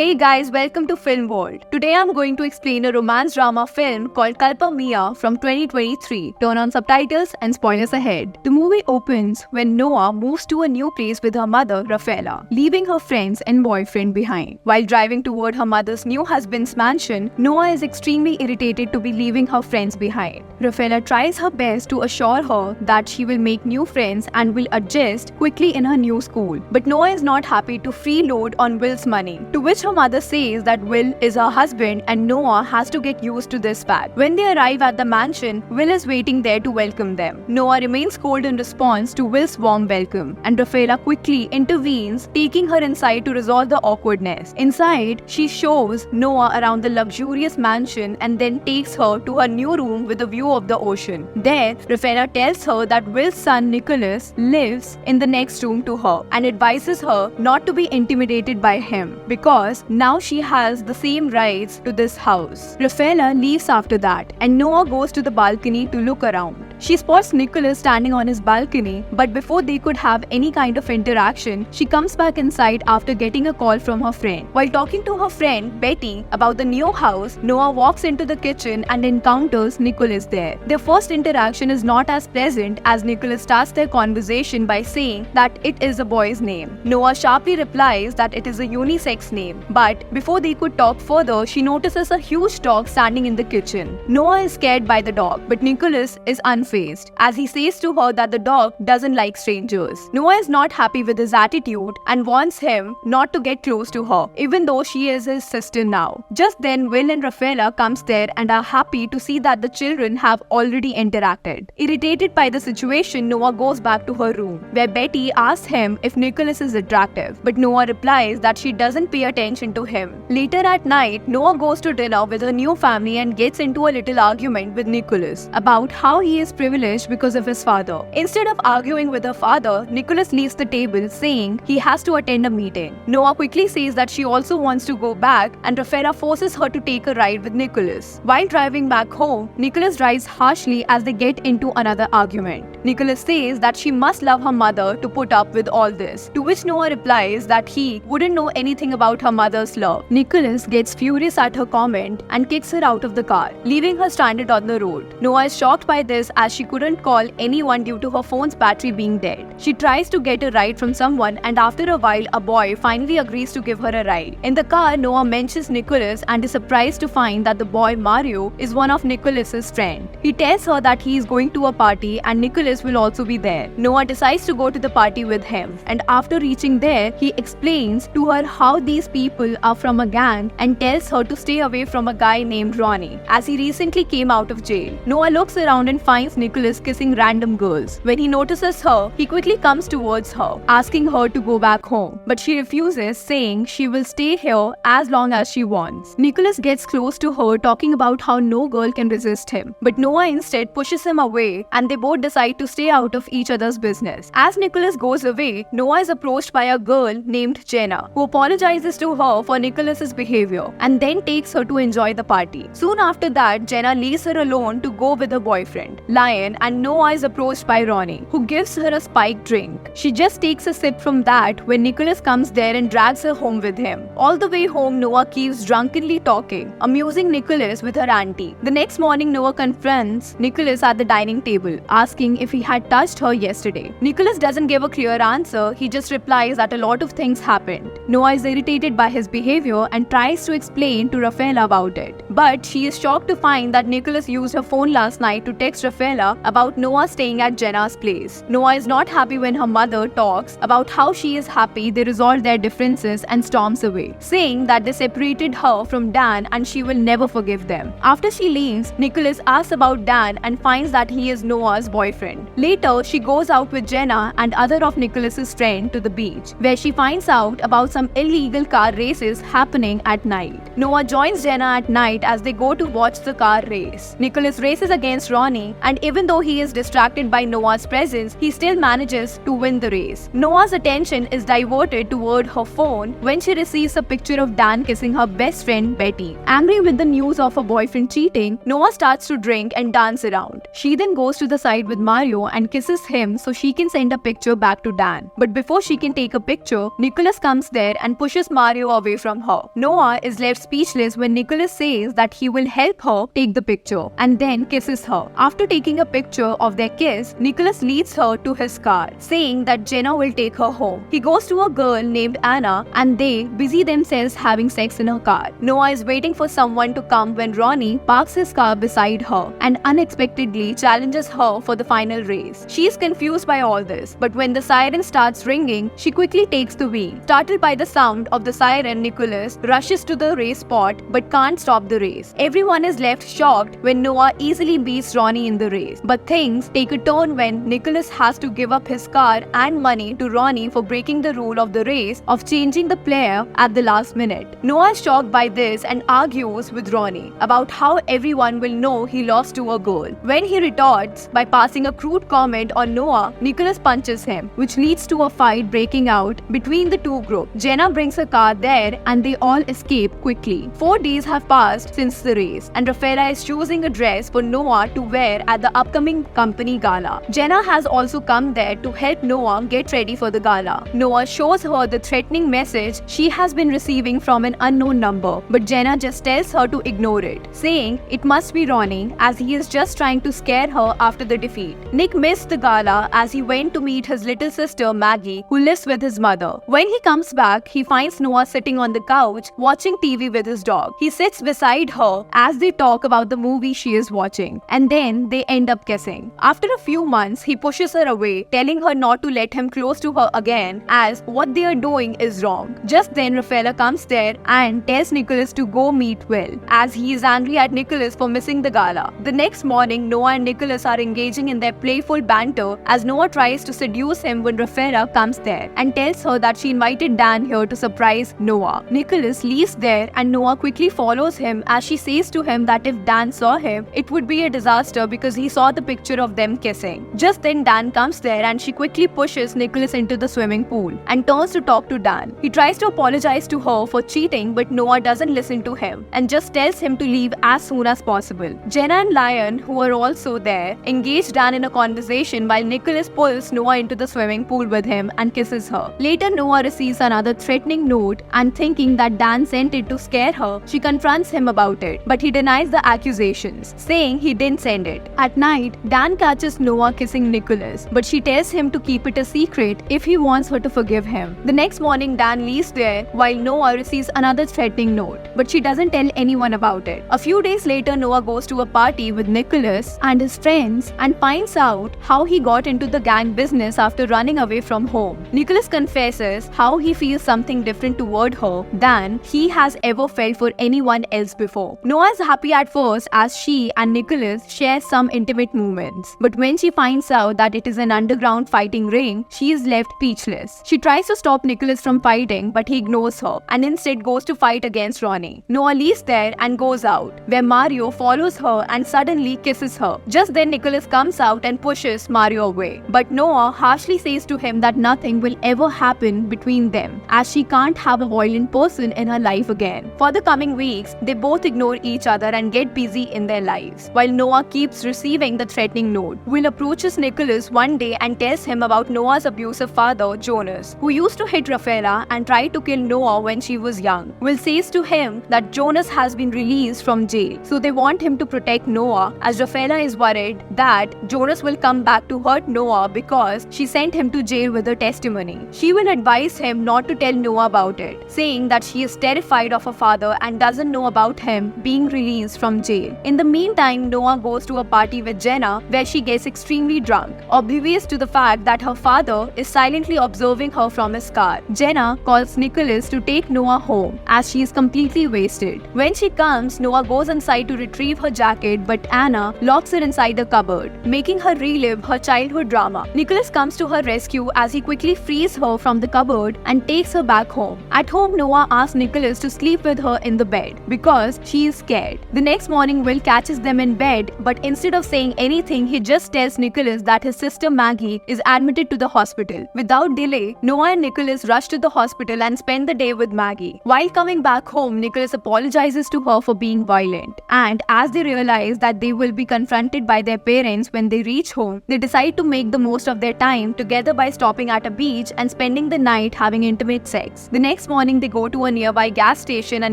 Hey guys, welcome to Film World. Today I'm going to explain a romance drama film called Culpa Mía from 2023. Turn on subtitles and spoilers ahead. The movie opens when Noah moves to a new place with her mother, Rafaela, leaving her friends and boyfriend behind. While driving toward her mother's new husband's mansion, Noah is extremely irritated to be leaving her friends behind. Rafaela tries her best to assure her that she will make new friends and will adjust quickly in her new school. But Noah is not happy to freeload on Will's money, to which her mother says that Will is her husband and Noah has to get used to this fact. When they arrive at the mansion, Will is waiting there to welcome them. Noah remains cold in response to Will's warm welcome, and Rafaela quickly intervenes, taking her inside to resolve the awkwardness. Inside, she shows Noah around the luxurious mansion and then takes her to her new room with a view of the ocean. There, Rafaela tells her that Will's son Nicholas lives in the next room to her and advises her not to be intimidated by him because now she has the same rights to this house. Rafaela leaves after that and Noah goes to the balcony to look around. She spots Nicholas standing on his balcony, but before they could have any kind of interaction, she comes back inside after getting a call from her friend. While talking to her friend Betty about the new house, Noah walks into the kitchen and encounters Nicholas there. Their first interaction is not as pleasant as Nicholas starts their conversation by saying that it is a boy's name. Noah sharply replies that it is a unisex name, but before they could talk further, she notices a huge dog standing in the kitchen. Noah is scared by the dog, but Nicholas is unfazed as he says to her that the dog doesn't like strangers. Noah is not happy with his attitude and wants him not to get close to her, even though she is his sister now. Just then, Will and Rafaela comes there and are happy to see that the children have already interacted. Irritated by the situation, Noah goes back to her room, where Betty asks him if Nicholas is attractive, but Noah replies that she doesn't pay attention to him. Later at night, Noah goes to dinner with her new family and gets into a little argument with Nicholas about how he is privileged because of his father. Instead of arguing with her father, Nicholas leaves the table saying he has to attend a meeting. Noah quickly says that she also wants to go back and Rafaela forces her to take a ride with Nicholas. While driving back home, Nicholas drives harshly as they get into another argument. Nicholas says that she must love her mother to put up with all this, to which Noah replies that he wouldn't know anything about her mother's love. Nicholas gets furious at her comment and kicks her out of the car, leaving her stranded on the road. Noah is shocked by this as she couldn't call anyone due to her phone's battery being dead. She tries to get a ride from someone and after a while a boy finally agrees to give her a ride. In the car, Noah mentions Nicholas and is surprised to find that the boy Mario is one of Nicholas's friend. He tells her that he is going to a party and Nicholas will also be there. Noah decides to go to the party with him, and after reaching there, he explains to her how these people are from a gang and tells her to stay away from a guy named Ronnie as he recently came out of jail. Noah looks around and finds Nicholas kissing random girls. When he notices her, he quickly comes towards her, asking her to go back home, but she refuses, saying she will stay here as long as she wants. Nicholas gets close to her, talking about how no girl can resist him, but Noah instead pushes him away and they both decide to stay out of each other's business. As Nicholas goes away, Noah is approached by a girl named Jenna, who apologizes to her for Nicholas's behavior and then takes her to enjoy the party. Soon after that, Jenna leaves her alone to go with her boyfriend, Lion, and Noah is approached by Ronnie, who gives her a spiked drink. She just takes a sip from that when Nicholas comes there and drags her home with him. All the way home, Noah keeps drunkenly talking, amusing Nicholas with her auntie. The next morning, Noah confronts Nicholas at the dining table, asking if he had touched her yesterday. Nicholas doesn't give a clear answer, he just replies that a lot of things happened. Noah is irritated by his behavior and tries to explain to Rafaela about it. But she is shocked to find that Nicholas used her phone last night to text Rafaela about Noah staying at Jenna's place. Noah is not happy when her mother talks about how she is happy they resolved their differences and storms away, saying that they separated her from Dan and she will never forgive them. After she leaves, Nicholas asks about Dan and finds that he is Noah's boyfriend. Later, she goes out with Jenna and other of Nicholas's friends to the beach, where she finds out about some illegal car races happening at night. Noah joins Jenna at night as they go to watch the car race. Nicholas races against Ronnie and and even though he is distracted by Noah's presence, he still manages to win the race. Noah's attention is diverted toward her phone when she receives a picture of Dan kissing her best friend Betty. Angry with the news of her boyfriend cheating, Noah starts to drink and dance around. She then goes to the side with Mario and kisses him so she can send a picture back to Dan. But before she can take a picture, Nicholas comes there and pushes Mario away from her. Noah is left speechless when Nicholas says that he will help her take the picture and then kisses her. After taking a picture of their kiss, Nicholas leads her to his car, saying that Jenna will take her home. He goes to a girl named Anna and they busy themselves having sex in her car. Noah is waiting for someone to come when Ronnie parks his car beside her and unexpectedly challenges her for the final race. She is confused by all this, but when the siren starts ringing, she quickly takes the wheel. Startled by the sound of the siren, Nicholas rushes to the race spot but can't stop the race. Everyone is left shocked when Noah easily beats Ronnie in the race. But things take a turn when Nicholas has to give up his car and money to Ronnie for breaking the rule of the race of changing the player at the last minute. Noah is shocked by this and argues with Ronnie about how everyone will know he lost to a girl. When he retorts by passing a crude comment on Noah, Nicholas punches him, which leads to a fight breaking out between the two groups. Jenna brings her car there and they all escape quickly. 4 days have passed since the race and Rafaela is choosing a dress for Noah to wear at the upcoming company gala. Jenna has also come there to help Noah get ready for the gala. Noah shows her the threatening message she has been receiving from an unknown number, but Jenna just tells her to ignore it, saying it must be Ronnie as he is just trying to scare her after the defeat. Nick missed the gala as he went to meet his little sister Maggie, who lives with his mother. When he comes back, he finds Noah sitting on the couch watching TV with his dog. He sits beside her as they talk about the movie she is watching, and then they end up kissing. After a few months, he pushes her away, telling her not to let him close to her again as what they are doing is wrong. Just then, Rafaela comes there and tells Nicholas to go meet Will, as he is angry at Nicholas for missing the gala. The next morning, Noah and Nicholas are engaging in their playful banter as Noah tries to seduce him when Rafaela comes there and tells her that she invited Dan here to surprise Noah. Nicholas leaves there and Noah quickly follows him as she says to him that if Dan saw him, it would be a disaster because he saw the picture of them kissing. Just then Dan comes there and she quickly pushes Nicholas into the swimming pool and turns to talk to Dan. He tries to apologize to her for cheating, but Noah doesn't listen to him and just tells him to leave as soon as possible. Jenna and Lion, who are also there, engage Dan in a conversation while Nicholas pulls Noah into the swimming pool with him and kisses her. Later, Noah receives another threatening note and thinking that Dan sent it to scare her, she confronts him about it, but he denies the accusations, saying he didn't send it. At night, Dan catches Noah kissing Nicholas, but she tells him to keep it a secret if he wants her to forgive him. The next morning, Dan leaves there while Noah receives another threatening note, but she doesn't tell anyone about it. A few days later, Noah goes to a party with Nicholas and his friends and finds out how he got into the gang business after running away from home. Nicholas confesses how he feels something different toward her than he has ever felt for anyone else before. Noah is happy at first as she and Nicholas share some intimate moments, but when she finds out that it is an underground fighting ring, she is left speechless. She tries to stop Nicholas from fighting, but he ignores her and instead goes to fight against Ronnie. Noah leaves there and goes out, where Mario follows her and suddenly kisses her. Just then Nicholas comes out and pushes Mario away, but Noah harshly says to him that nothing will ever happen between them as she can't have a violent person in her life again. For the coming weeks, they both ignore each other and get busy in their lives, while Noah keeps receiving the threatening note. Will approaches Nicholas one day and tells him about Noah's abusive father, Jonas, who used to hit Rafaela and tried to kill Noah when she was young. Will says to him that Jonas has been released from jail, so they want him to protect Noah, as Rafaela is worried that Jonas will come back to hurt Noah because she sent him to jail with her testimony. She will advise him not to tell Noah about it, saying that she is terrified of her father and doesn't know about him being released from jail. In the meantime, Noah goes to a party with Jenna where she gets extremely drunk, oblivious to the fact that her father is silently observing her from his car. Jenna calls Nicholas to take Noah home as she is completely wasted. When she comes, Noah goes inside to retrieve her jacket, but Anna locks her inside the cupboard, making her relive her childhood drama. Nicholas comes to her rescue as he quickly frees her from the cupboard and takes her back home. At home, Noah asks Nicholas to sleep with her in the bed because she is scared. The next morning, Will catches them in bed, but instead of saying anything, he just tells Nicholas that his sister Maggie is admitted to the hospital. Without delay, Noah and Nicholas rush to the hospital and spend the day with Maggie. While coming back home, Nicholas apologizes to her for being violent. And as they realize that they will be confronted by their parents when they reach home, they decide to make the most of their time together by stopping at a beach and spending the night having intimate sex. The next morning, they go to a nearby gas station and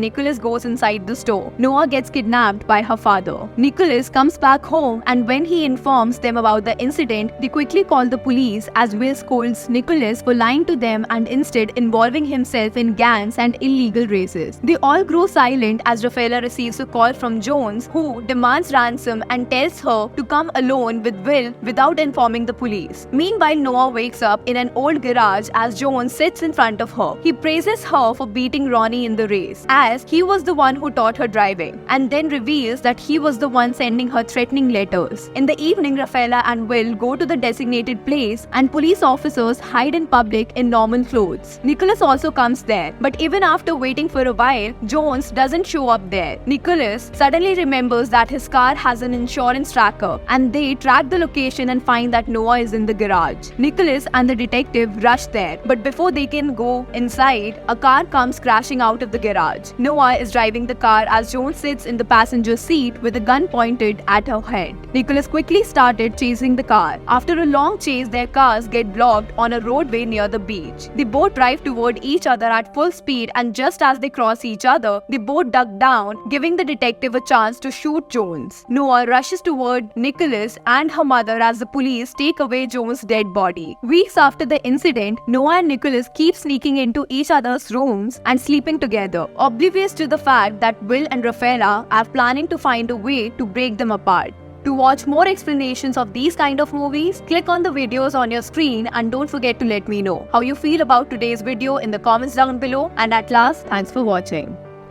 Nicholas goes inside the store. Noah gets kidnapped by her father. Nicholas comes back home, and when he informs them about the incident, they quickly call the police as Will scolds Nicholas for lying to them and instead involving himself in gangs and illegal races. They all grow silent as Rafaela receives a call from Jones, who demands ransom and tells her to come alone with Will without informing the police. Meanwhile, Noah wakes up in an old garage as Jones sits in front of her. He praises her for beating Ronnie in the race, as he was the one who taught her driving, and then reveals that he was the one sending her threatening letters. In the evening, Rafaela and Will go to the designated place, and police officers hide in public in normal clothes. Nicholas also comes there, but even after waiting for a while, Jones doesn't show up there. Nicholas suddenly remembers that his car has an insurance tracker, and they track the location and find that Noah is in the garage. Nicholas and the detective rush there, but before they can go inside, a car comes crashing out of the garage. Noah is driving the car as Jones sits in the passenger seat with a gun pointed at her head. Nicholas quickly started chasing the car. After a long chase, their cars get blocked on a roadway near the beach. They both drive toward each other at full speed, and just as they cross each other, they both duck down, giving the detective a chance to shoot Jones. Noah rushes toward Nicholas and her mother as the police take away Jones' dead body. Weeks after the incident, Noah and Nicholas keep sneaking into each other's rooms and sleeping together, oblivious to the fact that Will and Rafaela are planning to find a way to break them apart. To watch more explanations of these kind of movies, click on the videos on your screen, and don't forget to let me know how you feel about today's video in the comments down below. And at last, thanks for watching.